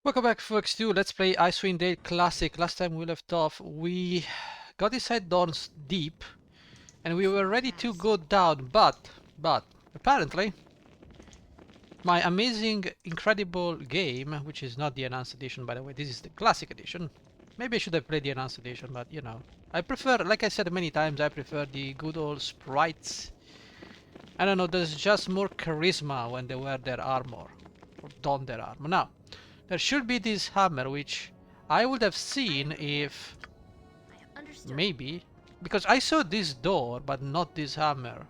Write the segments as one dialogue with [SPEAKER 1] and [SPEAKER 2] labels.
[SPEAKER 1] Welcome back, folks, to Let's Play Icewind Dale Classic. Last time we left off, we got inside Dawn's Deep, and we were ready to go down, but, apparently, my amazing, incredible game, which is not the Enhanced Edition, by the way, this is the Classic Edition. Maybe I should have played the Enhanced Edition, but, you know. I prefer, like I said many times, I prefer the good old sprites. I don't know, there's just more charisma when they wear their armor, or don their armor. Now, there should be this hammer, which I would have seen if maybe, because I saw this door but not this hammer,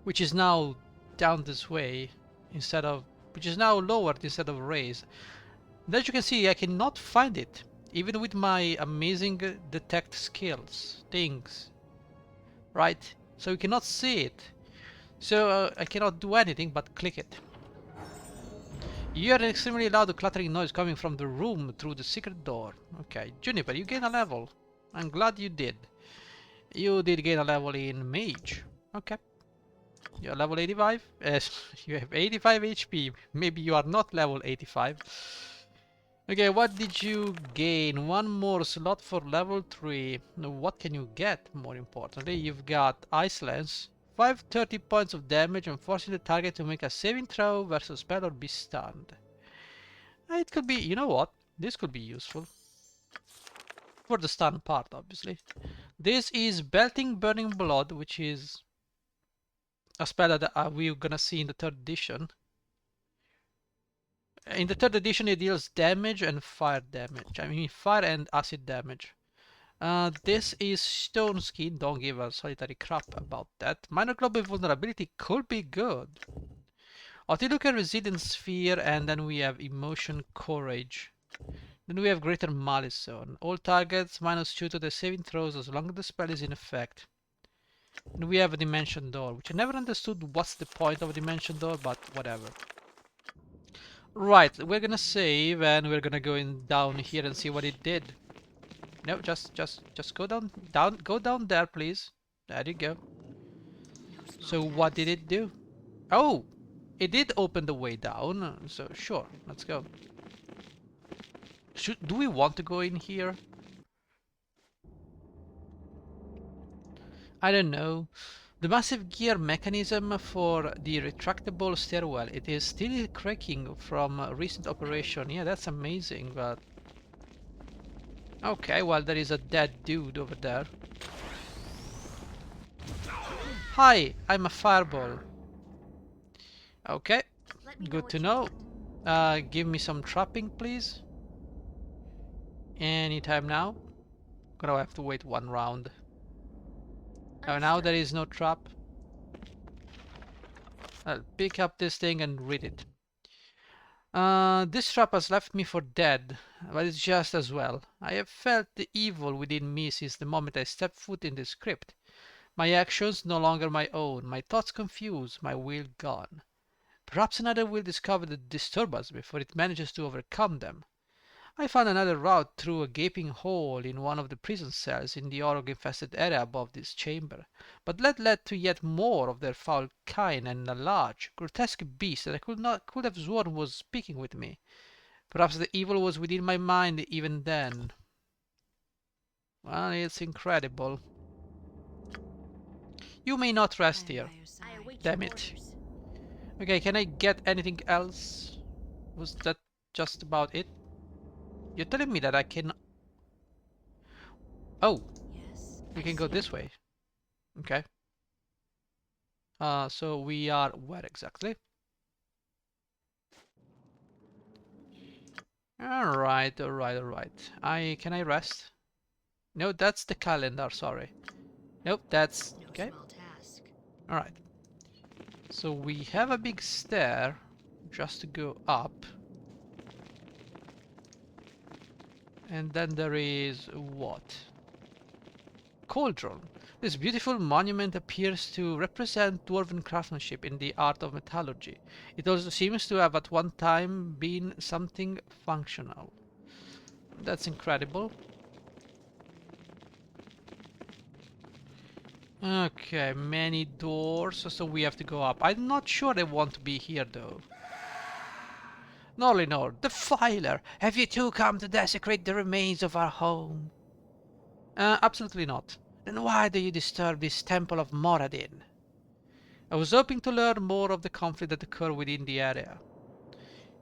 [SPEAKER 1] which is now down this way instead of, which is now lowered instead of raised. And as you can see, I cannot find it even with my amazing detect skills things, right? So you cannot see it, so I cannot do anything but click it. You hear an extremely loud clattering noise coming from the room through the secret door. Okay, Juniper, you gain a level. I'm glad you did. You did gain a level in Mage. Okay. You're level 85? Yes, you have 85 HP. Maybe you are not level 85. Okay, what did you gain? One more slot for level 3. What can you get, more importantly? You've got Ice Lance. 530 points of damage and forcing the target to make a saving throw versus spell or be stunned. It could be, you know what? This could be useful. For the stun part, obviously. This is Belting Burning Blood, which is a spell that we're gonna see in the 3rd edition. In the 3rd edition, it deals damage and fire damage. I mean, fire and acid damage. This is Stone Skin. Don't give a solitary crap about that. Minor Global Vulnerability could be good. Otiluka Resilience Sphere, and then we have Emotion Courage. Then we have Greater Malice Zone. All targets -2 to the saving throws as long as the spell is in effect. And we have a Dimension Door, which I never understood what's the point of a Dimension Door, but whatever. Right, we're gonna save and we're gonna go in down here and see what it did. No, just go go down there, please. There you go. So what did it do? Oh, it did open the way down. So sure, let's go. Do we want to go in here? I don't know. The massive gear mechanism for the retractable stairwell, it is still cracking from recent operation. Yeah, that's amazing, but... Okay, well, there is a dead dude over there. Hi, I'm a fireball. Okay, good to know. Give me some trapping, please. Anytime now. Gonna have to wait one round. Oh, now there is no trap. I'll pick up this thing and read it. This trap has left me for dead, but it's just as well. I have felt the evil within me since the moment I stepped foot in this crypt. My actions no longer my own, my thoughts confused, my will gone. Perhaps another will discover the disturbance before it manages to overcome them. I found another route through a gaping hole in one of the prison cells in the orc-infested area above this chamber, but that led to yet more of their foul kind and a large, grotesque beast that I could have sworn was speaking with me. Perhaps the evil was within my mind even then. Well, it's incredible. You may not rest here. Damn it. Okay, can I get anything else? Was that just about it? You're telling me that I can... Oh, we can go this way. Okay. So we are where exactly? Alright, alright. Can I rest? No, that's the calendar, sorry. Nope, that's... Okay. Alright. So we have a big stair just to go up. And then there is what? Cauldron. This beautiful monument appears to represent dwarven craftsmanship in the art of metallurgy. It also seems to have at one time been something functional. That's incredible. Okay, many doors, so we have to go up. I'm not sure I want to be here though. Norlinor, defiler, have you too come to desecrate the remains of our home? Absolutely not. Then why do you disturb this temple of Moradin? I was hoping to learn more of the conflict that occurred within the area.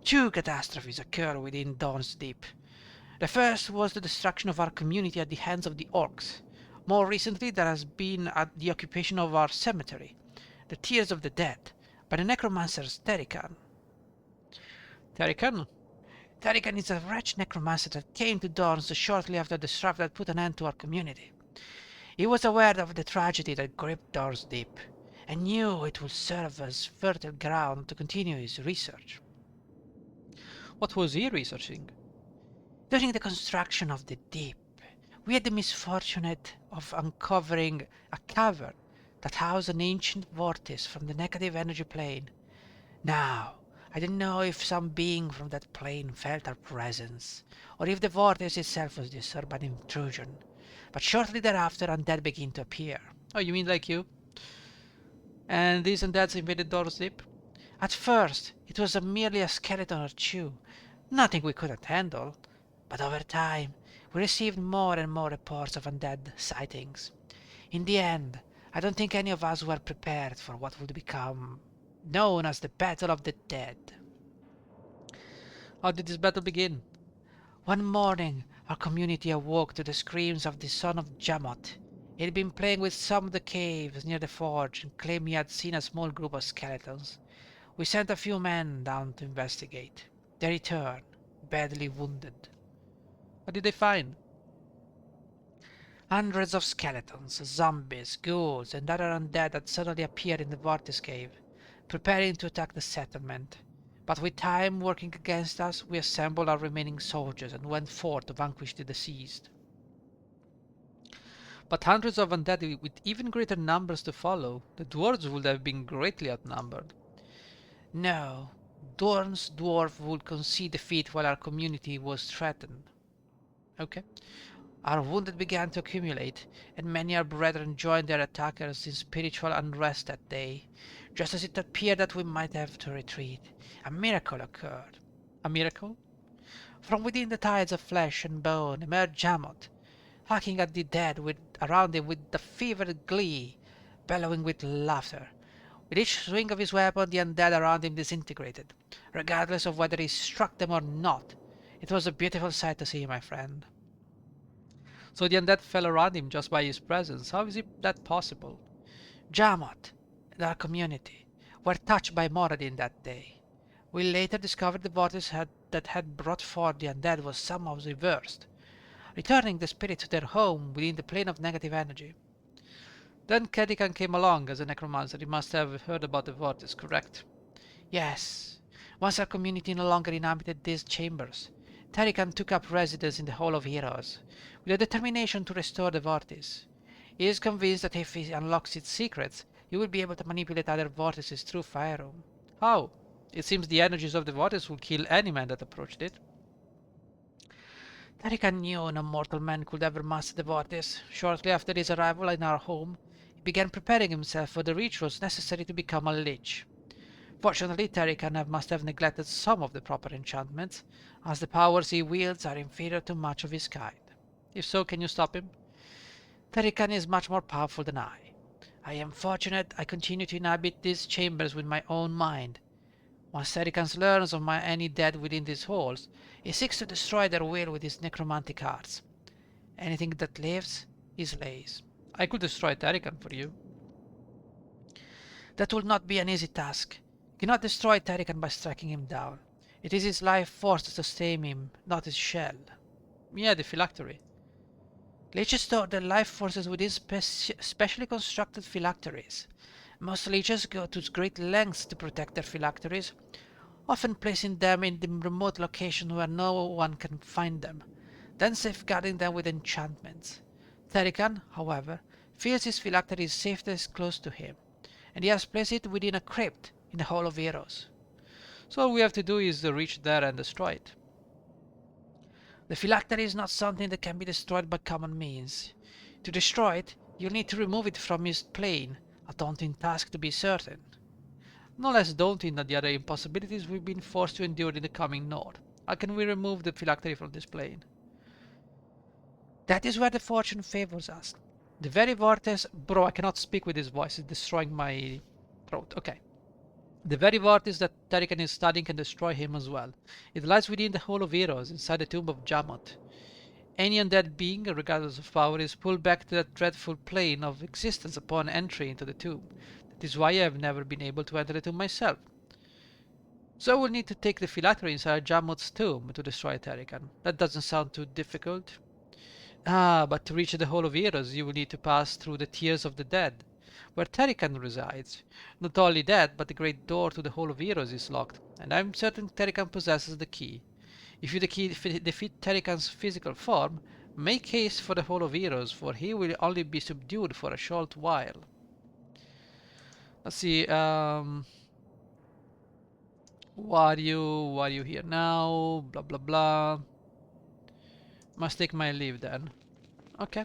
[SPEAKER 1] Two catastrophes occurred within Dawn's Deep. The first was the destruction of our community at the hands of the orcs. More recently, there has been the occupation of our cemetery, the Tears of the Dead, by the necromancers Terikan. Terikan? Terikan is a wretched necromancer that came to Dawns shortly after the strife that put an end to our community. He was aware of the tragedy that gripped Dawns Deep, and knew it would serve as fertile ground to continue his research. What was he researching? During the construction of the Deep, we had the misfortune of uncovering a cavern that housed an ancient vortex from the negative energy plane. Now, I don't know if some being from that plane felt our presence, or if the vortex itself was disturbed by an intrusion, but shortly thereafter undead began to appear. Oh, you mean like you? And these undeads invaded Door's Deep? At first, it was merely a skeleton or two, nothing we couldn't handle, but over time, we received more and more reports of undead sightings. In the end, I don't think any of us were prepared for what would become known as the Battle of the Dead. How did this battle begin? One morning, our community awoke to the screams of the son of Jamot. He had been playing with some of the caves near the forge and claimed he had seen a small group of skeletons. We sent a few men down to investigate. They returned, badly wounded. What did they find? Hundreds of skeletons, zombies, ghouls, and other undead had suddenly appeared in the vortex cave, preparing to attack the settlement. But with time working against us, we assembled our remaining soldiers and went forth to vanquish the deceased. But hundreds of undead with even greater numbers to follow, the dwarves would have been greatly outnumbered. No, Dorn's dwarf would concede defeat while our community was threatened. Okay. Our wounded began to accumulate, and many of our brethren joined their attackers in spiritual unrest that day. Just as it appeared that we might have to retreat, a miracle occurred. A miracle? From within the tides of flesh and bone emerged Jamot, hacking at the dead around him with the fevered glee, bellowing with laughter. With each swing of his weapon, the undead around him disintegrated, regardless of whether he struck them or not. It was a beautiful sight to see, my friend. So the undead fell around him just by his presence. How is that possible? Jamot and our community were touched by Moradin that day. We later discovered the vortex that had brought forth the undead was somehow reversed, returning the spirits to their home within the plane of negative energy. Then Terikan came along as a necromancer. He must have heard about the vortex, correct? Yes. Once our community no longer inhabited these chambers, Terikan took up residence in the Hall of Heroes, with a determination to restore the vortex. He is convinced that if he unlocks its secrets, he will be able to manipulate other vortices through Fireroom. How? It seems the energies of the vortex will kill any man that approached it. Terikan knew no mortal man could ever master the vortex. Shortly after his arrival in our home, he began preparing himself for the rituals necessary to become a Lich. Fortunately, Terikan must have neglected some of the proper enchantments, as the powers he wields are inferior to much of his kind. If so, can you stop him? Terikan is much more powerful than I. I am fortunate I continue to inhabit these chambers with my own mind. Once Terikan learns of any dead within these halls, he seeks to destroy their will with his necromantic arts. Anything that lives, he slays. I could destroy Terikan for you. That will not be an easy task. You cannot destroy Terikan by striking him down. It is his life force to sustain him, not his shell. Yeah, the phylactery. Liches store their life forces within specially constructed phylacteries. Most leeches go to great lengths to protect their phylacteries, often placing them in the remote location where no one can find them, then safeguarding them with enchantments. Terikan, however, feels his phylactery is safest close to him, and he has placed it within a crypt in the Hall of Heroes. So all we have to do is reach there and destroy it. The phylactery is not something that can be destroyed by common means. To destroy it, you'll need to remove it from his plane, a daunting task to be certain. no less daunting than the other impossibilities we've been forced to endure in the coming north. How can we remove the phylactery from this plane? That is where the fortune favors us. The very vortex... Bro, I cannot speak with this voice. It's destroying my throat. Okay. The very vortex that Terikan is studying can destroy him as well. It lies within the Hall of Heroes, inside the tomb of Jamoth. Any undead being, regardless of power, is pulled back to that dreadful plane of existence upon entry into the tomb. That is why I have never been able to enter the tomb myself. So we'll need to take the phylactery inside Jamoth's tomb to destroy Terikan. That doesn't sound too difficult. Ah, but to reach the Hall of Heroes, you will need to pass through the Tears of the Dead, where Terikan resides. Not only that, but the great door to the Hall of Heroes is locked, and I'm certain Terikan possesses the key. If you defeat Terikan's physical form, make haste for the Hall of Heroes, for he will only be subdued for a short while. Let's see, why are you here now? Blah blah blah. Must take my leave then. Okay.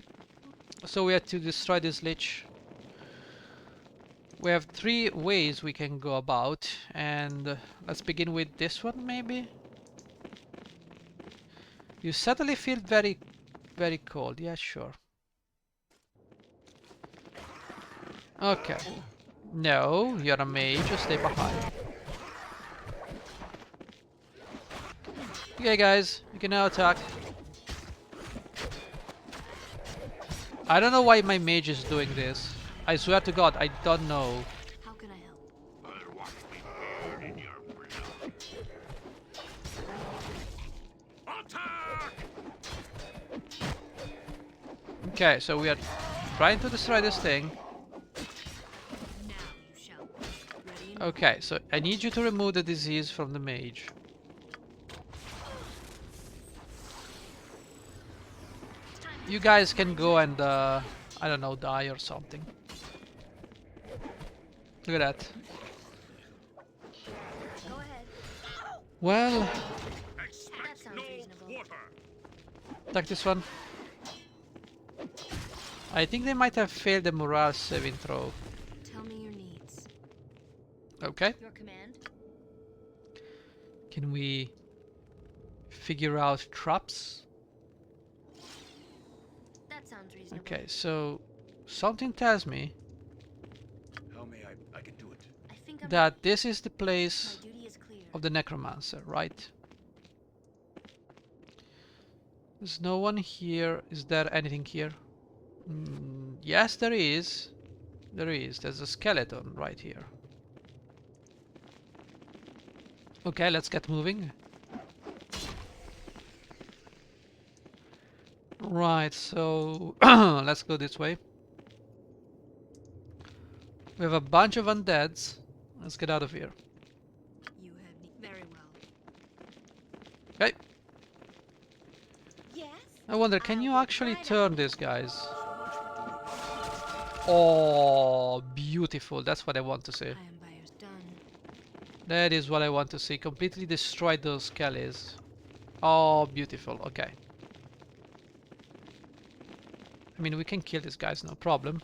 [SPEAKER 1] So we have to destroy this Lich. We have 3 ways we can go about, and let's begin with this one maybe. You suddenly feel very, very cold. Yeah, sure. Okay. No, you're a mage. Just stay behind. Okay, guys, you can now attack. I don't know why my mage is doing this. I swear to God, I don't know.
[SPEAKER 2] How can I help?
[SPEAKER 3] I'll watch me burn in your blood. Attack!
[SPEAKER 1] Okay, so we are trying to destroy this thing.
[SPEAKER 2] Now you shall. Ready?
[SPEAKER 1] Okay, so I need you to remove the disease from the mage. You guys can go and, I don't know, die or something. Look at that.
[SPEAKER 2] Go ahead.
[SPEAKER 1] Well,
[SPEAKER 2] That
[SPEAKER 3] Expect
[SPEAKER 2] sounds
[SPEAKER 3] no
[SPEAKER 2] reasonable.
[SPEAKER 3] quarter.
[SPEAKER 1] attack this one. I think they might have failed the morale saving throw.
[SPEAKER 2] Tell me your needs.
[SPEAKER 1] Okay.
[SPEAKER 2] Your command?
[SPEAKER 1] Can we figure out traps?
[SPEAKER 2] That sounds reasonable.
[SPEAKER 1] Okay, so something tells me
[SPEAKER 3] How may I can do it.
[SPEAKER 2] I think I'm
[SPEAKER 1] that this is the
[SPEAKER 2] my
[SPEAKER 1] place
[SPEAKER 2] duty is clear.
[SPEAKER 1] of the necromancer, right? There's no one here. Is there anything here? Yes, there is. There is. There's a skeleton right here. Okay, let's get moving. Right, so let's go this way. We have a bunch of undeads. Let's get out of here.
[SPEAKER 2] You have very well.
[SPEAKER 1] Okay.
[SPEAKER 2] Yes.
[SPEAKER 1] I wonder, can you
[SPEAKER 2] I'll get
[SPEAKER 1] actually
[SPEAKER 2] right
[SPEAKER 1] turn these guys? Oh, beautiful. That's what I want to see.
[SPEAKER 2] I am by your done.
[SPEAKER 1] That is what I want to see. Completely destroy those skellies. Oh, beautiful. Okay. I mean, we can kill these guys, no problem.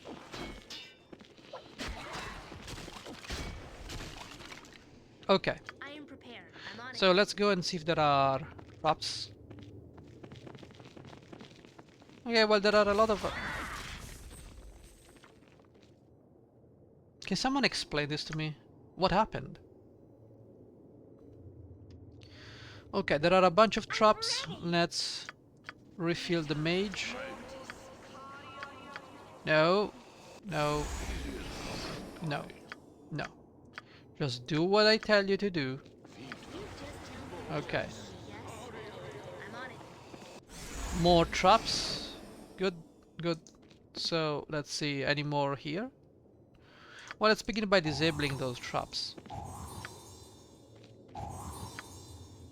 [SPEAKER 1] Okay.
[SPEAKER 2] I am prepared. I'm on
[SPEAKER 1] So
[SPEAKER 2] it.
[SPEAKER 1] let's go and see if there are traps. Okay, well, there are a lot of... Can someone explain this to me? What happened? Okay, there are a bunch of traps. Let's refill the mage. No. No. No. No. Just do what I tell you to do. Okay.
[SPEAKER 2] Yes. I'm on it.
[SPEAKER 1] More traps. Good. Good. So, let's see. Any more here? Well, let's begin by disabling those traps.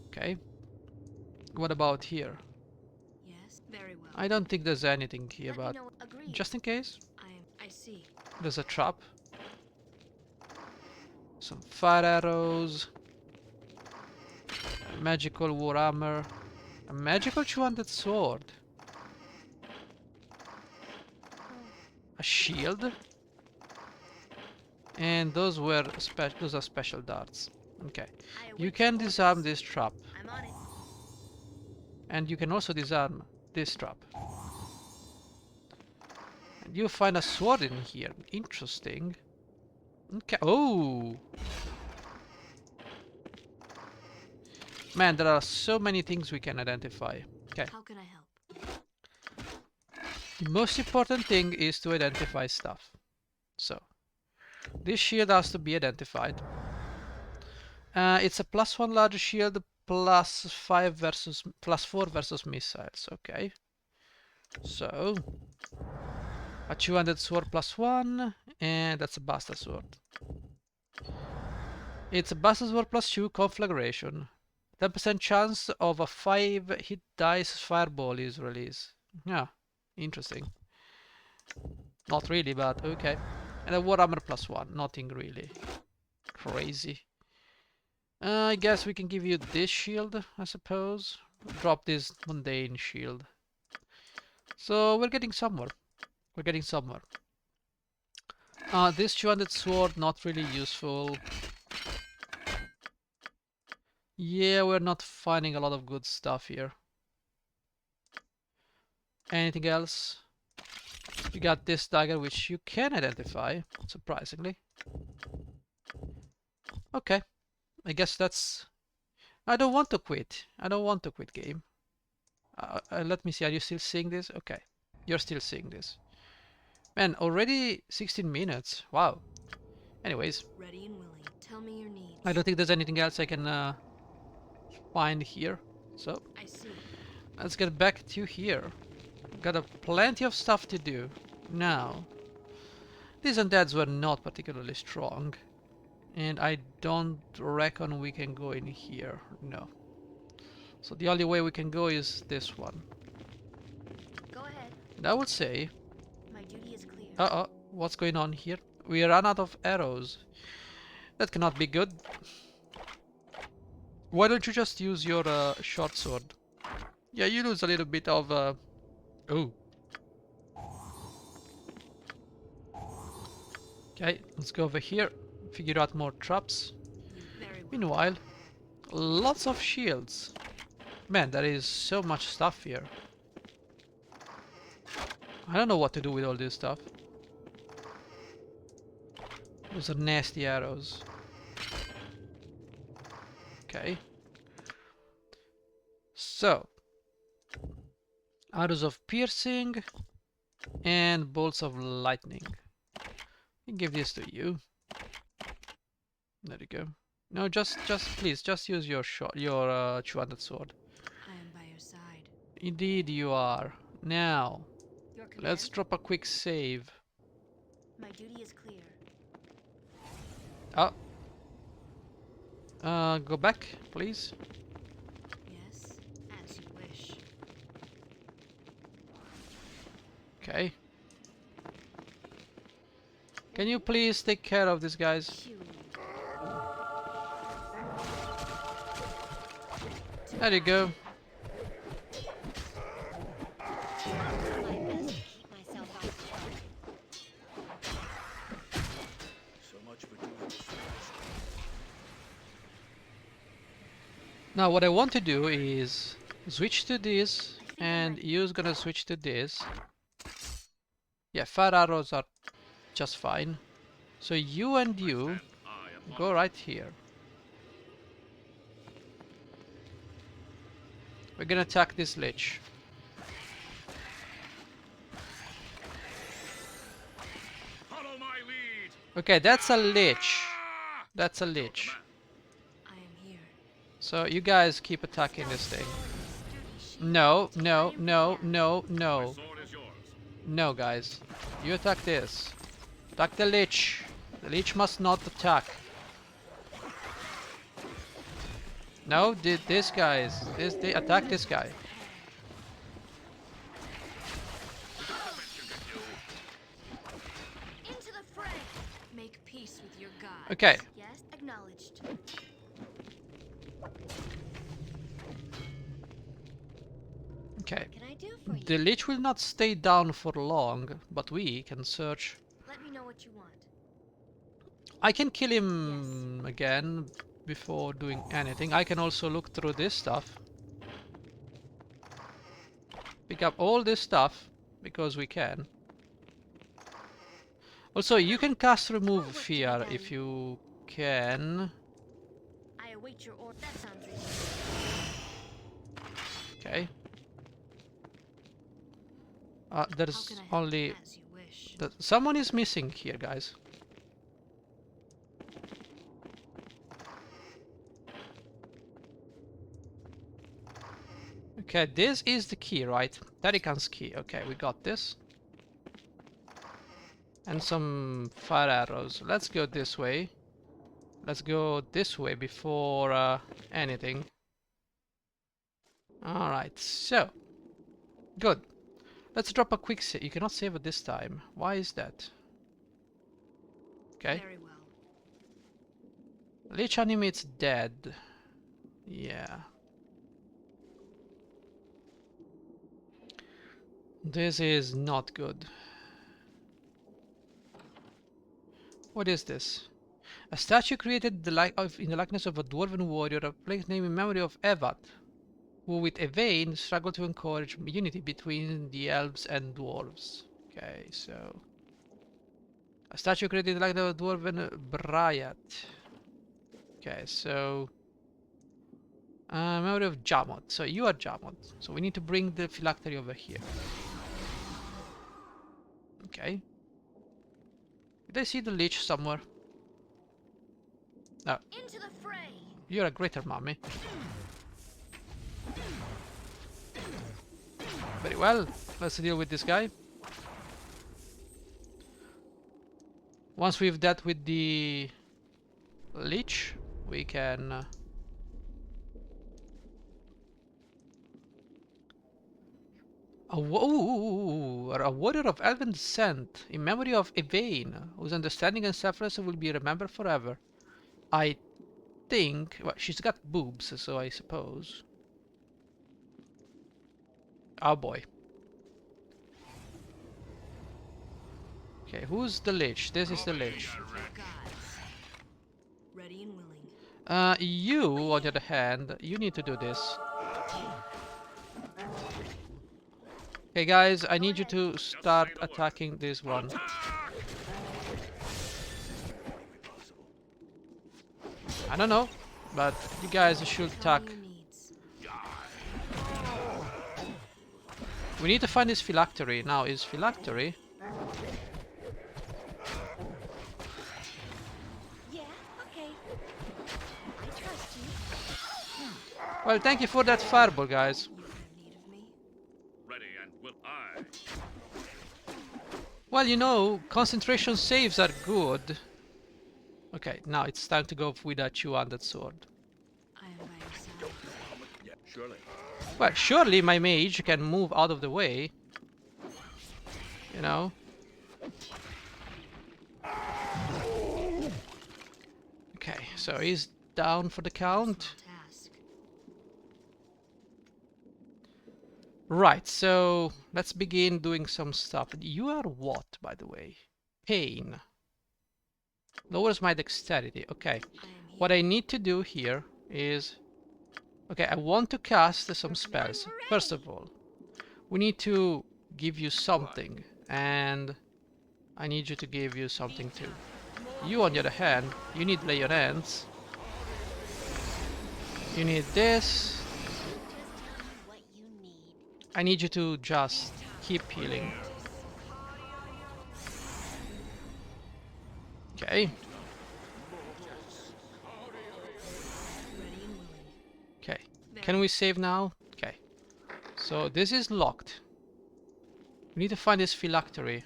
[SPEAKER 1] Okay. What about here?
[SPEAKER 2] Yes. Very well.
[SPEAKER 1] I don't think there's anything here,
[SPEAKER 2] Let me
[SPEAKER 1] but
[SPEAKER 2] know. Agreed.
[SPEAKER 1] just in case,
[SPEAKER 2] I see.
[SPEAKER 1] there's a trap. Some fire arrows. Magical war armor. A magical two-handed sword. A shield. And those are special darts. Okay.
[SPEAKER 2] I
[SPEAKER 1] You
[SPEAKER 2] await
[SPEAKER 1] can
[SPEAKER 2] your
[SPEAKER 1] disarm
[SPEAKER 2] orders.
[SPEAKER 1] this trap.
[SPEAKER 2] I'm on it.
[SPEAKER 1] And you can also disarm this trap. And you find a sword in here. Interesting. Okay. Oh! Man, there are so many things we can identify. Okay.
[SPEAKER 2] How can I help?
[SPEAKER 1] The most important thing is to identify stuff. So, this shield has to be identified. It's a +1 large shield, +4 versus missiles. Okay. So, a 200 sword +1, and that's a bastard sword. It's a bastard sword +2 conflagration. 10% chance of a 5 hit dice fireball is released. Yeah, interesting. Not really, but okay. And a war armor +1, nothing really crazy. I guess we can give you this shield, I suppose. Drop this mundane shield. So we're getting somewhere. We're getting somewhere. This 200 sword, not really useful. Yeah, we're not finding a lot of good stuff here. Anything else? You got this dagger, which you can identify, surprisingly. Okay, I guess that's... I don't want to quit. I don't want to quit game. Let me see, are you still seeing this? Okay, you're still seeing this. Man, already 16 minutes. Wow. Anyways,
[SPEAKER 2] Ready and willing. Tell me your needs.
[SPEAKER 1] I don't think there's anything else I can find here. So,
[SPEAKER 2] I see.
[SPEAKER 1] let's get back to here. Got a plenty of stuff to do. Now, these undeads were not particularly strong. And I don't reckon we can go in here. No. So the only way we can go is this one.
[SPEAKER 2] Go ahead.
[SPEAKER 1] And I would say...
[SPEAKER 2] My duty is clear.
[SPEAKER 1] Uh-oh, what's going on here? We ran out of arrows. That cannot be good. Why don't you just use your short sword? Yeah, you lose a little bit of... Oh. Okay, let's go over here. Figure out more traps.
[SPEAKER 2] Very well.
[SPEAKER 1] Meanwhile, lots of shields. Man, there is so much stuff here. I don't know what to do with all this stuff. Those are nasty arrows. Okay. So, arrows of piercing and bolts of lightning. I'll give this to you. There you go. No, just please, just use your 200 sword.
[SPEAKER 2] I am by your side.
[SPEAKER 1] Indeed you are. Now,
[SPEAKER 2] Your command?
[SPEAKER 1] let's drop a quick save.
[SPEAKER 2] My duty is clear.
[SPEAKER 1] Oh. Go back, please.
[SPEAKER 2] Yes, as you wish.
[SPEAKER 1] Okay. Can you please take care of these guys?
[SPEAKER 2] Phew.
[SPEAKER 1] There you go.
[SPEAKER 3] So much for doing this fast.
[SPEAKER 1] Now what I want to do is switch to this, and you's gonna switch to this. Yeah, fire arrows are just fine. So you and you go right here. We're gonna attack this Lich.
[SPEAKER 3] Follow my lead.
[SPEAKER 1] Okay, that's a Lich. That's a Lich.
[SPEAKER 2] I am here.
[SPEAKER 1] So you guys keep attacking this thing.
[SPEAKER 2] Sturdy shield.
[SPEAKER 1] No, no, no, no,
[SPEAKER 3] My
[SPEAKER 1] no.
[SPEAKER 3] sword is yours.
[SPEAKER 1] No, guys. You attack this. Attack the Lich. The Lich must not attack. No, this guys. They attack this guy.
[SPEAKER 2] Into the fray. Make peace with your gods.
[SPEAKER 1] Okay.
[SPEAKER 2] Yes, acknowledged.
[SPEAKER 1] Okay.
[SPEAKER 2] Can I do for you?
[SPEAKER 1] The Lich will not stay down for long, but we can search
[SPEAKER 2] Let me know what you want.
[SPEAKER 1] I can kill him again before doing anything. I can also look through this stuff. Pick up all this stuff because we can. Also, you can cast remove fear if you can.
[SPEAKER 2] I await your order. That sounds reasonable.
[SPEAKER 1] Okay.
[SPEAKER 2] How
[SPEAKER 1] There's
[SPEAKER 2] can I help?
[SPEAKER 1] only...
[SPEAKER 2] As you wish.
[SPEAKER 1] Someone is missing here, guys. Okay, this is the key, right? Terikan's key. Okay, we got this. And some fire arrows. Let's go this way. Let's go this way before anything. Alright, so. Good. Let's drop a quick save. You cannot save it this time. Why is that? Okay.
[SPEAKER 2] Very well.
[SPEAKER 1] Lich animates dead. Yeah. This is not good. What is this? A statue created in the likeness of a dwarven warrior, a place named in memory of Evat, who with a vein struggled to encourage unity between the elves and dwarves. Okay, so... A statue created in the likeness of a dwarven Bryat. Okay, so... memory of Jamot. So you are Jamot. So we need to bring the phylactery over here. Okay. Did I see the Lich somewhere? No.
[SPEAKER 2] Into the fray.
[SPEAKER 1] You're a greater mummy. Very well. Let's deal with this guy. Once we've dealt with the Lich, we can... A warrior of elven descent, in memory of Yvain, whose understanding and selflessness will be remembered forever. I think... Well, she's got boobs, so I suppose... Oh boy. Okay, who's the Lich? This is the Lich.
[SPEAKER 2] With your gods. Ready and willing.
[SPEAKER 1] You, on the other hand, you need to do this. Okay, guys, I need you to start attacking this one. I don't know, but you guys should attack.
[SPEAKER 2] Your needs.
[SPEAKER 1] We need to find this phylactery. Now, is phylactery...
[SPEAKER 2] Yeah, okay. I trust you.
[SPEAKER 1] Well, thank you for that fireball, guys.
[SPEAKER 2] You have need of me.
[SPEAKER 3] Ready and will I.
[SPEAKER 1] Well, you know, concentration saves are good. Okay, now it's time to go with a two-handed sword.
[SPEAKER 2] I am by your side.
[SPEAKER 3] Yeah, surely.
[SPEAKER 1] Well, surely my mage can move out of the way. You know? Okay, so he's down for the count.
[SPEAKER 2] Small task.
[SPEAKER 1] Right, so let's begin doing some stuff. You are what, by the way? Pain. Lowers my dexterity. Okay.
[SPEAKER 2] I am here.
[SPEAKER 1] What I need to do here is... Okay, I want to cast some spells. First of all, we need to give you something. And I need you to give you something too. You, on the other hand, you need lay on hands. You need this.
[SPEAKER 2] What you need.
[SPEAKER 1] I need you to just keep healing. Okay.
[SPEAKER 2] Ready and willing.
[SPEAKER 1] Okay. Can we save now? Okay. So this is locked. We need to find this phylactery.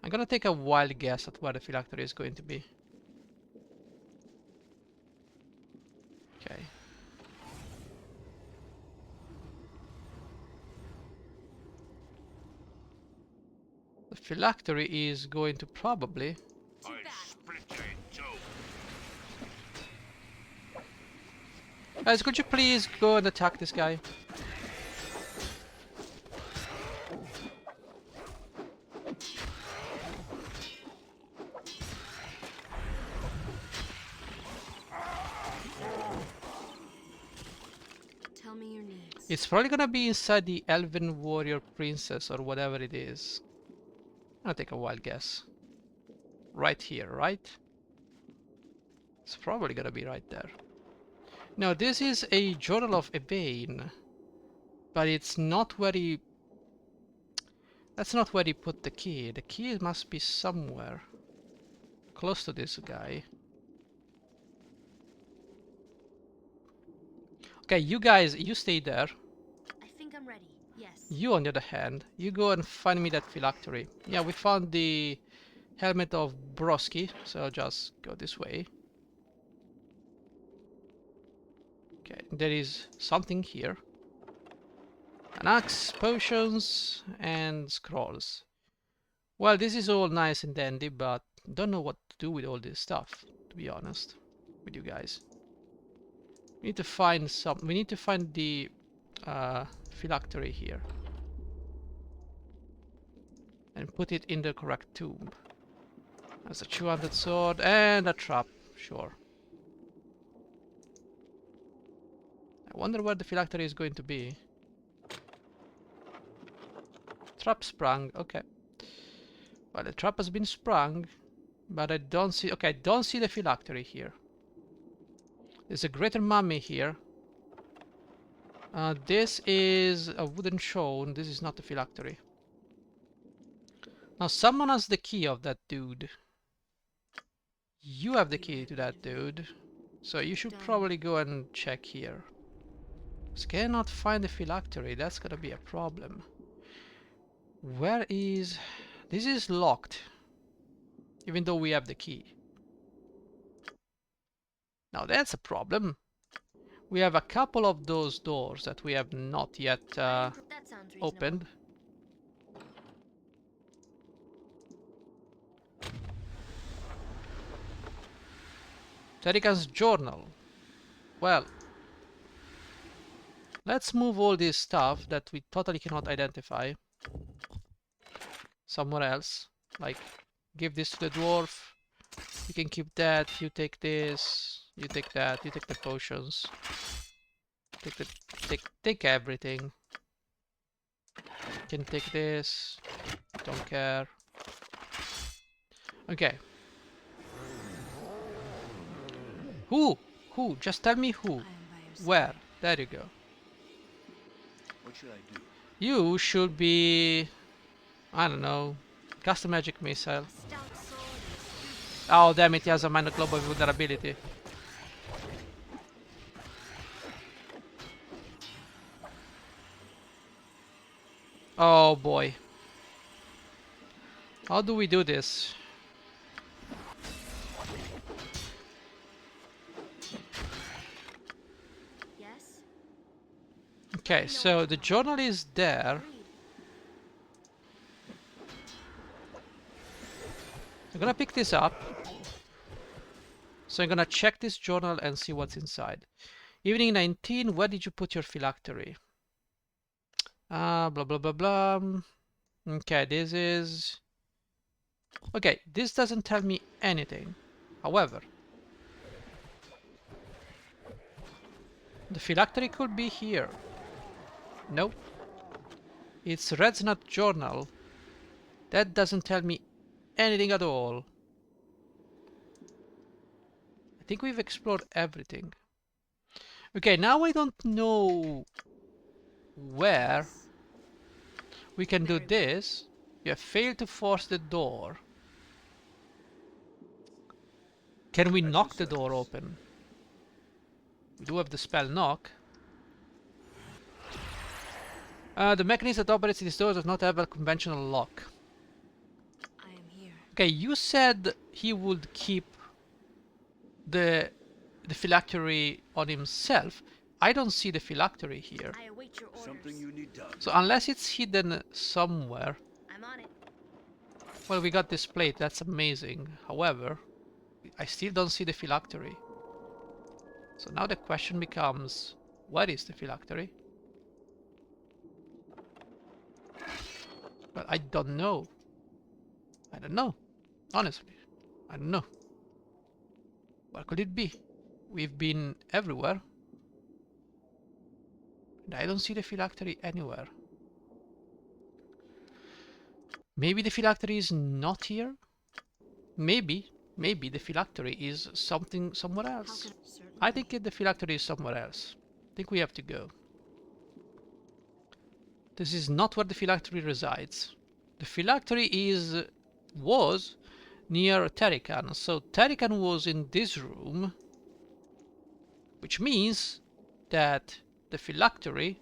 [SPEAKER 1] I'm gonna take a wild guess at where the phylactery is going to be. Okay. The phylactery is going to probably...
[SPEAKER 2] Too
[SPEAKER 3] I
[SPEAKER 2] bad.
[SPEAKER 3] split you in two.
[SPEAKER 1] Guys, could you please go and attack this guy?
[SPEAKER 2] Tell me your needs.
[SPEAKER 1] It's probably gonna be inside the Elven Warrior Princess or whatever it is. I'll take a wild guess. Right here, right? It's probably gonna be right there. No, this is a Journal of Ebane. But it's not where he... That's not where he put the key. The key must be somewhere close to this guy. Okay, you guys, you stay there.
[SPEAKER 2] I think I'm ready. Yes.
[SPEAKER 1] You, on the other hand, you go and find me that phylactery. Yeah, we found the helmet of Broski, so just go this way. Okay, there is something here. An axe, potions, and scrolls. Well, this is all nice and dandy, but don't know what to do with all this stuff, to be honest with you guys. We need to find we need to find the phylactery here. And put it in the correct tomb. There's a 200 sword and a trap, sure. I wonder where the phylactery is going to be. Trap sprung, okay. Well, the trap has been sprung, but I don't see... Okay, I don't see the phylactery here. There's a greater mummy here. This is a wooden show. This is not the phylactery. Now, someone has the key of that dude. You have the key to that dude. So you should probably go and check here. Just cannot find the phylactery. That's gonna be a problem. Where is... This is locked. Even though we have the key. Now that's a problem. We have a couple of those doors that we have not yet
[SPEAKER 2] That sounds reasonable.
[SPEAKER 1] opened. Terikan's journal. Well, let's move all this stuff that we totally cannot identify somewhere else. Like, give this to the dwarf. You can keep that. You take this. You take that. You take the potions. Take everything. You can take this. Don't care. Okay. Who? Who? Just tell me who.
[SPEAKER 2] I am by your side.
[SPEAKER 1] Where? There you go.
[SPEAKER 3] What should I do?
[SPEAKER 1] You should be... I don't know. Cast a magic missile.
[SPEAKER 2] A stout sword and
[SPEAKER 1] Oh, damn it, he has a minor global vulnerability. Oh boy. How do we do this?
[SPEAKER 2] yes.
[SPEAKER 1] Okay, so the journal is there.
[SPEAKER 2] Agreed.
[SPEAKER 1] I'm gonna pick this up. So I'm gonna check this journal and see what's inside. Evening 19, where did you put your phylactery? Blah blah blah blah. Okay, this is... Okay, this doesn't tell me anything. However, the phylactery could be here. Nope. It's Red's Nut Journal. That doesn't tell me anything at all. I think we've explored everything. Okay, now I don't know where we can do this. You have failed to force the door. Can we knock the door open? We do have the spell knock. The mechanism that operates this door does not have a conventional lock.
[SPEAKER 2] I am here.
[SPEAKER 1] Okay, you said he would keep the phylactery on himself. I don't see the phylactery here.
[SPEAKER 2] I await your orders.
[SPEAKER 3] Something you need done.
[SPEAKER 1] So unless it's hidden somewhere.
[SPEAKER 2] I'm on it.
[SPEAKER 1] Well, we got this plate, that's amazing. However, I still don't see the phylactery. So now the question becomes, where is the phylactery? Well, I don't know. I don't know. Honestly, I don't know. Where could it be? We've been everywhere. And I don't see the phylactery anywhere. Maybe the phylactery is not here? Maybe the phylactery is somewhere else. I think the phylactery is somewhere else. I think we have to go. This is not where the phylactery resides. The phylactery was near Terikan. So Terikan was in this room, which means that the phylactery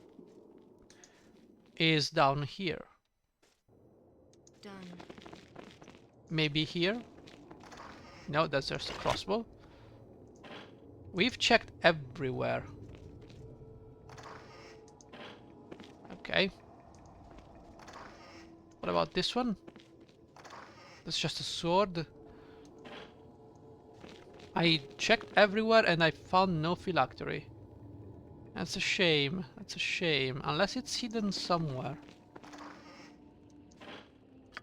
[SPEAKER 1] is down here.
[SPEAKER 2] Done.
[SPEAKER 1] Maybe here? No, that's just a crossbow. We've checked everywhere. Okay. What about this one? That's just a sword. I checked everywhere and I found no phylactery. That's a shame. That's a shame. Unless it's hidden somewhere.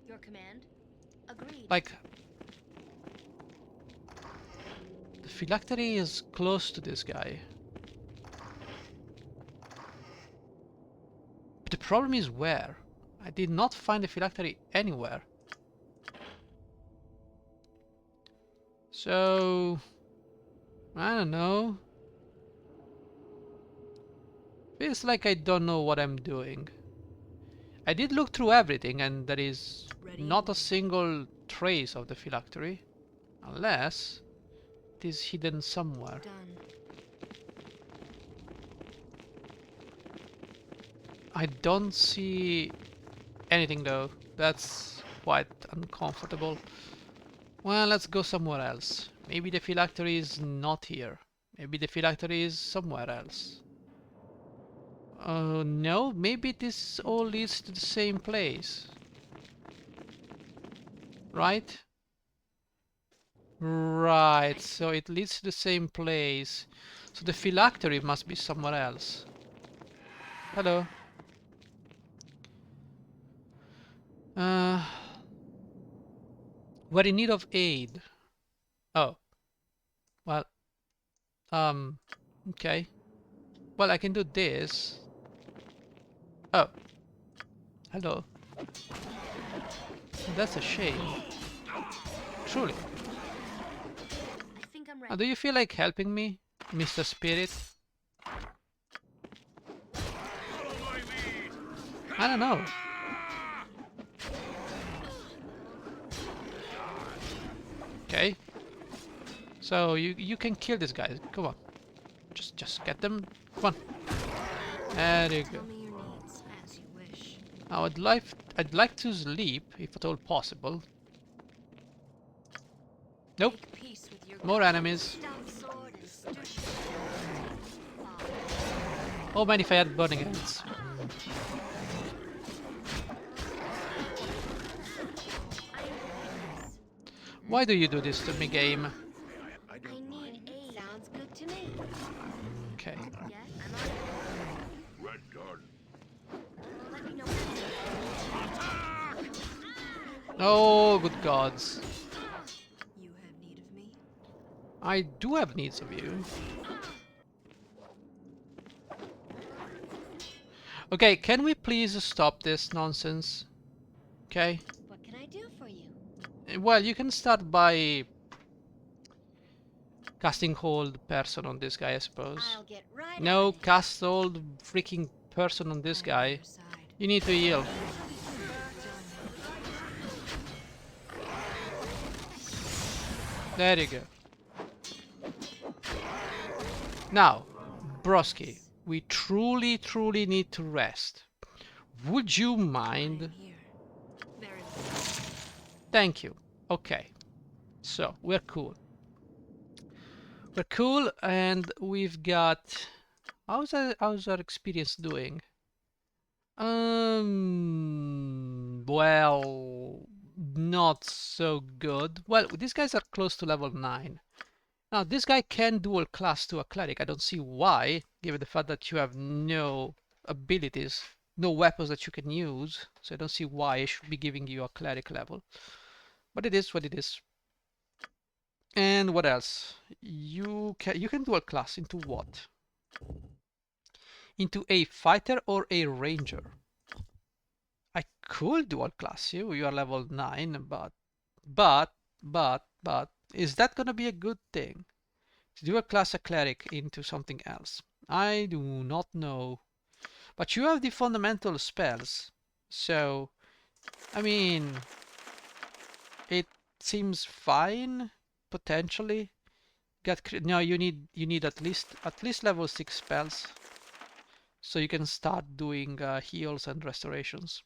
[SPEAKER 2] Your command? Agreed.
[SPEAKER 1] Like, the phylactery is close to this guy. But the problem is where? I did not find the phylactery anywhere. So, I don't know. Feels like I don't know what I'm doing. I did look through everything and there is not a single trace of the phylactery. Unless it is hidden somewhere.
[SPEAKER 2] Done.
[SPEAKER 1] I don't see anything though. That's quite uncomfortable. Well, let's go somewhere else. Maybe the phylactery is not here. Maybe the phylactery is somewhere else. No, maybe this all leads to the same place. Right? Right, so it leads to the same place. So the phylactery must be somewhere else. Hello. We're in need of aid. Oh. Well. Okay. Well, I can do this. Oh. Hello. That's a shame. Truly.
[SPEAKER 2] I think I'm ready.
[SPEAKER 1] Do you feel like helping me, Mr. Spirit? I don't know. Okay. So you can kill these guys. Come on. Just get them. Come on. There you go.
[SPEAKER 2] Tell me your needs as you wish.
[SPEAKER 1] Now I'd like to sleep if at all possible. Nope.
[SPEAKER 2] Make peace with your
[SPEAKER 1] More enemies.
[SPEAKER 2] stout sword and stoosh.
[SPEAKER 1] Oh man, if I had burning hands. Why do you do this to me, game?
[SPEAKER 3] I
[SPEAKER 2] I
[SPEAKER 3] don't mind.
[SPEAKER 2] need aid. Sounds good to me.
[SPEAKER 1] Okay.
[SPEAKER 2] Yes, I'm on it.
[SPEAKER 3] Red Guard.
[SPEAKER 2] Let me know.
[SPEAKER 1] Oh, good gods.
[SPEAKER 2] You have need of me.
[SPEAKER 1] I do have needs of you. Okay, can we please stop this nonsense? Okay.
[SPEAKER 2] What can I do for you?
[SPEAKER 1] Well, you can start by casting hold person on this guy, I suppose.
[SPEAKER 2] I'll get right
[SPEAKER 1] No,
[SPEAKER 2] on it.
[SPEAKER 1] cast hold freaking person on this
[SPEAKER 2] I'm on
[SPEAKER 1] guy.
[SPEAKER 2] your side.
[SPEAKER 1] You need to heal. There you go. Now, Broski, we truly need to rest. Would you mind?
[SPEAKER 2] I'm here. Very well.
[SPEAKER 1] Thank you. Okay. So, we're cool. We're cool and we've got... how's our experience doing? Well, not so good. Well, these guys are close to level 9. Now, this guy can dual class to a cleric. I don't see why, given the fact that you have no abilities, no weapons that you can use. So I don't see why I should be giving you a cleric level. But it is what it is. And what else? You can dual class into what? into a fighter or a ranger. I could dual class you. You are level 9, but is that gonna be a good thing? To dual class a cleric into something else? I do not know. But you have the fundamental spells, so I mean, it seems fine potentially. No, you need at least level 6 spells, so you can start doing heals and restorations.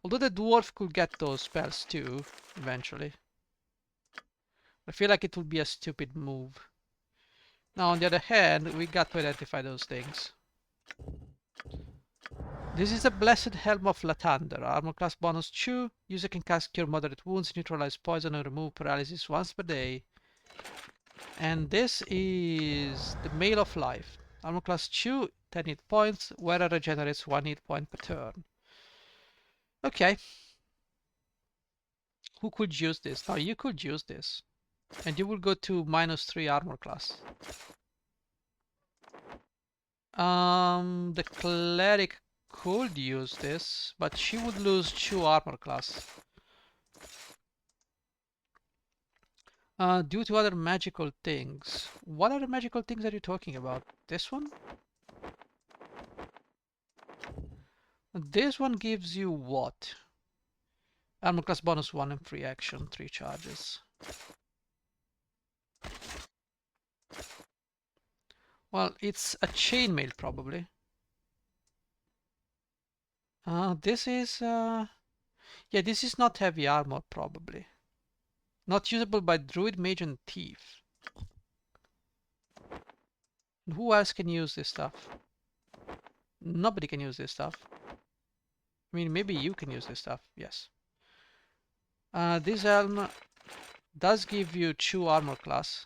[SPEAKER 1] Although the dwarf could get those spells too eventually. I feel like it would be a stupid move. Now on the other hand, we got to identify those things. This is a Blessed Helm of Lathander. Armor class bonus 2. User can cast Cure Moderate Wounds, neutralize poison, and remove paralysis once per day. And this is the Mail of Life. Armor class 2, 10 hit points. Wearer regenerates 1 hit point per turn. Okay. Who could use this? Now you could use this. And you will go to -3 armor class. The cleric could use this, but she would lose 2 armor class. Due to other magical things. What other magical things are you talking about? This one? This one gives you what? Armor class bonus 1 and free action, 3 charges. Well, it's a chainmail probably. This is yeah, this is not heavy armor probably. Not usable by druid, mage, and thief. Who else can use this stuff? Nobody can use this stuff. I mean, maybe you can use this stuff. Yes. This helm does give you 2 armor class.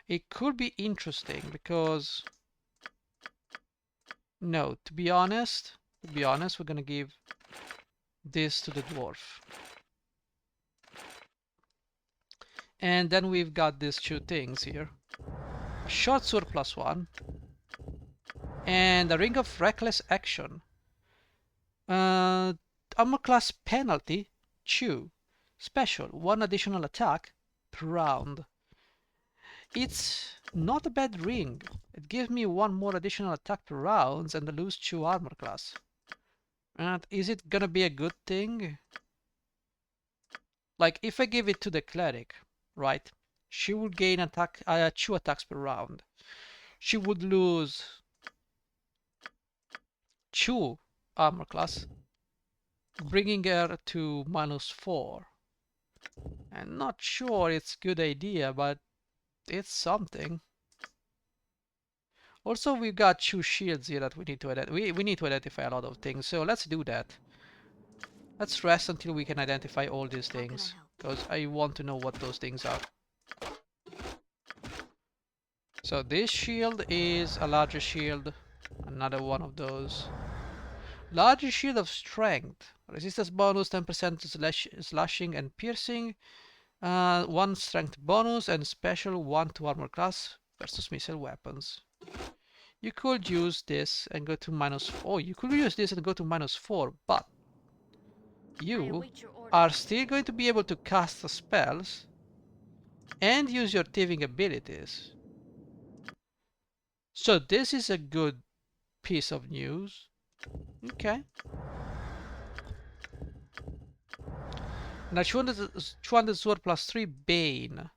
[SPEAKER 1] It could be interesting because no, to be honest, we're gonna give this to the dwarf. And then we've got these 2 things here. A short sword +1 and a ring of reckless action. Armor class penalty 2. Special 1 additional attack per round. It's not a bad ring. It gives me 1 more additional attack per round and I lose 2 armor class. And is it gonna be a good thing? Like if I give it to the cleric, right? She would gain 2 attacks per round. She would lose 2 armor class, bringing her to -4. I'm not sure it's a good idea, but it's something. Also, we've got 2 shields here that we need to we need to identify a lot of things, so let's do that. Let's rest until we can identify all these things, because I want to know what those things are. So this shield is a larger shield, another one of those. Larger shield of strength, resistance bonus 10% slashing and piercing, 1 strength bonus, and special 1 to armor class versus missile weapons. You could use this and go to -4. You could use this and go to -4, but you are still going to be able to cast the spells and use your thieving abilities. So this is a good piece of news. Okay. Now 200 sword +3 Bane.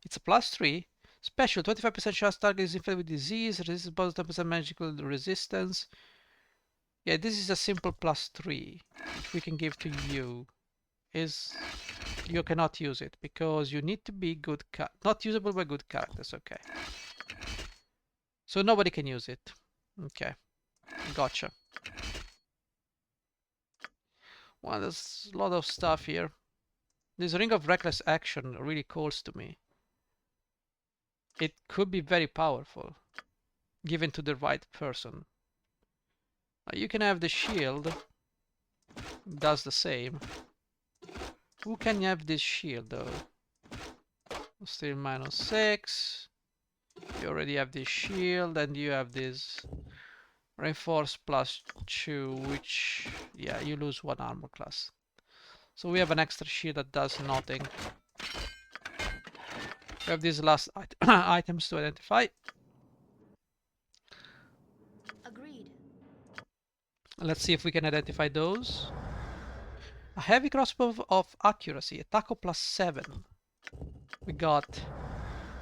[SPEAKER 1] It's a +3. Special 25% chance target is infected with disease, resistance bonus 10% magical resistance. Yeah, this is a simple +3 which we can give to you. You cannot use it because you need to be good not usable by good characters. Okay. So nobody can use it. Okay. Gotcha. Well, there's a lot of stuff here. This ring of reckless action really calls to me. It could be very powerful, given to the right person. You can have the shield, does the same. Who can have this shield though? Still -6. You already have this shield, and you have this reinforce +2, which, yeah, you lose 1 armor class. So we have an extra shield that does nothing. We have these last items to identify.
[SPEAKER 2] Agreed.
[SPEAKER 1] Let's see if we can identify those. A heavy crossbow of accuracy, attack of +7. We got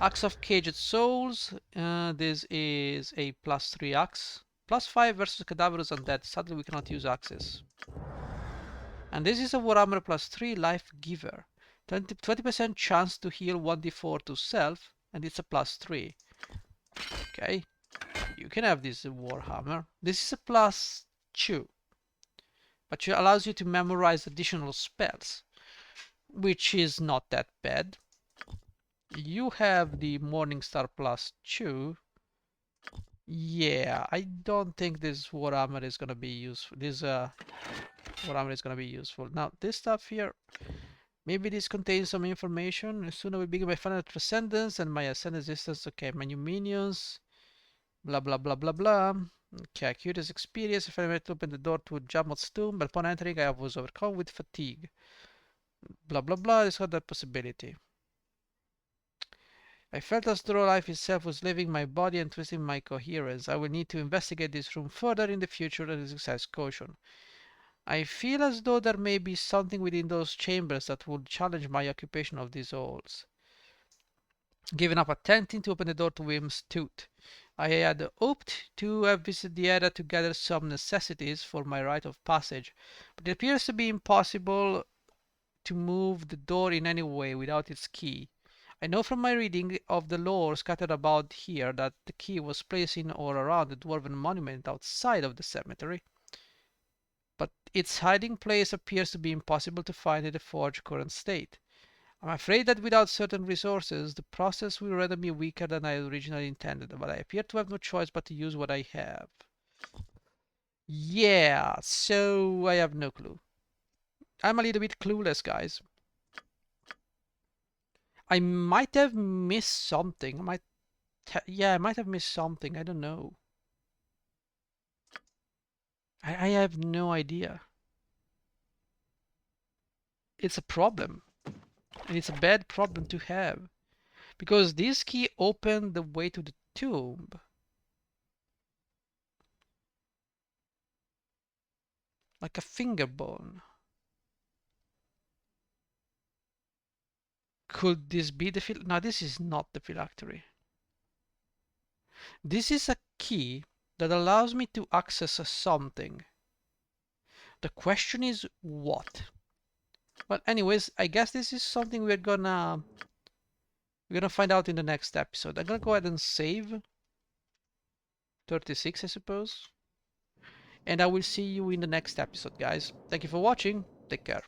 [SPEAKER 1] Axe of Caged Souls. This is a +3 axe. +5 versus Cadaverous Undead. Sadly, we cannot use axes. And this is a Warhammer +3 Life Giver. 20% chance to heal 1d4 to self, and it's a +3. Okay, you can have this Warhammer. This is a +2, but it allows you to memorize additional spells, which is not that bad. You have the Morningstar +2. Yeah, I don't think this Warhammer is gonna be useful. This Warhammer is gonna be useful. Now, this stuff here, maybe this contains some information. As soon as we begin my final transcendence and my ascendant distance. Okay, my new minions. Blah blah blah blah blah. Okay, curious experience. If I were to open the door to Jamot's tomb, but upon entering, I was overcome with fatigue. Blah blah blah. It's got that possibility. I felt as though life itself was leaving my body and twisting my coherence. I will need to investigate this room further in the future and exercise caution. I feel as though there may be something within those chambers that would challenge my occupation of these halls. Giving up attempting to open the door to Wim's tooth. I had hoped to have visited the area to gather some necessities for my rite of passage, but it appears to be impossible to move the door in any way without its key. I know from my reading of the lore scattered about here that the key was placed in or around the dwarven monument outside of the cemetery, but its hiding place appears to be impossible to find in the forge's current state. I'm afraid that without certain resources, the process will render me weaker than I originally intended, but I appear to have no choice but to use what I have. Yeah, so I have no clue. I'm a little bit clueless, guys. I might have missed something. Yeah, I might have missed something. I don't know. I have no idea. It's a problem. And it's a bad problem to have. Because this key opened the way to the tomb. Like a finger bone. Could this be the No, this is not the phylactery. This is a key that allows me to access something. The question is what? Well, anyways, I guess this is something we're gonna find out in the next episode. I'm gonna go ahead and save 36, I suppose. And I will see you in the next episode, guys. Thank you for watching. Take care.